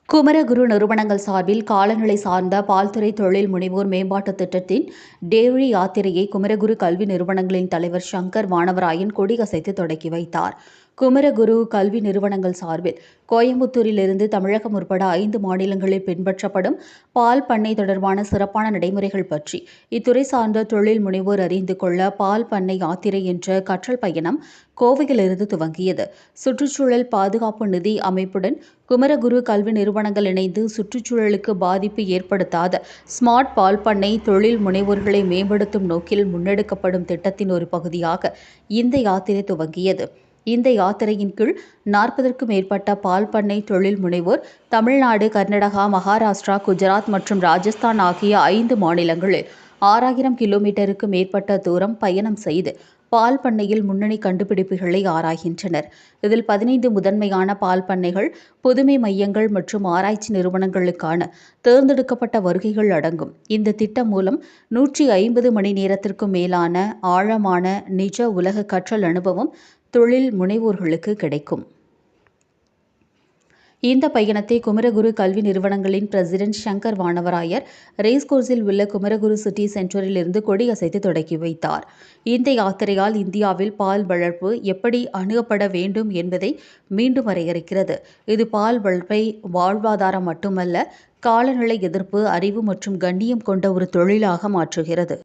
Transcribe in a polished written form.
குமரகுரு நிறுவனங்கள் சார்பில் காலநிலை சார்ந்த பால்துறை தொழில் முனைவோர் மேம்பாட்டு திட்டத்தின் டேரி யாத்திரையை குமரகுரு கல்வி நிறுவனங்களின் தலைவர் சங்கர் வானவராயன் கொடியசைத்து தொடக்கி வைத்தார். குமரகுரு கல்வி நிறுவனங்கள் சார்பில் கோயம்புத்தூரிலிருந்து தமிழகம் உட்பட 5 மாநிலங்களில் பின்பற்றப்படும் பால் பண்ணை தொடர்பான சிறப்பான நடைமுறைகள் பற்றி இத்துறை சார்ந்த தொழில் முனைவோர் அறிந்து கொள்ள பால் பண்ணை யாத்திரை என்ற கற்றல் பயணம் கோவையிலிருந்து துவங்கியது. சுற்றுச்சூழல் பாதுகாப்பு நிதி அமைப்புடன் குமரகுரு கல்வி நிறுவனங்கள் இணைந்து சுற்றுச்சூழலுக்கு பாதிப்பு ஏற்படுத்தாத ஸ்மார்ட் பால் பண்ணை தொழில் முனைவோர்களை மேம்படுத்தும் நோக்கில் முன்னெடுக்கப்படும் திட்டத்தின் ஒரு பகுதியாக இந்த யாத்திரை துவங்கியது. இந்த யாத்திரையின் கீழ் 40க்கும் மேற்பட்ட பால் பண்ணை தொழில் முனைவோர் தமிழ்நாடு, கர்நாடகா, மகாராஷ்டிரா, குஜராத் மற்றும் ராஜஸ்தான் ஆகிய 5 மாநிலங்களில் 6000 கிலோமீட்டருக்கு மேற்பட்ட தூரம் பயணம் செய்து பால் பண்ணையில் முன்னணி கண்டுபிடிப்புகளை ஆராய்கின்றனர். இதில் 15 முதன்மையான பால் பண்ணைகள், புதுமை மையங்கள் மற்றும் ஆராய்ச்சி நிறுவனங்களுக்கான தேர்ந்தெடுக்கப்பட்ட வருகைகள் அடங்கும். இந்த திட்டம் மூலம் 150 மணி நேரத்திற்கும் மேலான ஆழமான நிஜ உலக கற்றல் அனுபவம் தொழில் முனைவோர்களுக்கு கிடைக்கும். இந்த பயணத்தை குமரகுரு கல்வி நிறுவனங்களின் பிரசிடென்ட் சங்கர் வானவராயர் ரேஸ்கோர்ஸில் உள்ள குமரகுரு சிட்டி சென்டரில் இருந்து கொடியசைத்து தொடக்கி வைத்தார். இந்த யாத்திரையால் இந்தியாவில் பால் வளர்ப்பு எப்படி அணுகப்பட வேண்டும் என்பதை மீண்டும் வரையறுக்கிறது. இது பால் வளர்ப்பை வாழ்வாதாரம் மட்டுமல்ல, காலநிலை எதிர்ப்பு, அறிவு மற்றும் கண்ணியம் கொண்ட ஒரு தொழிலாக மாற்றுகிறது.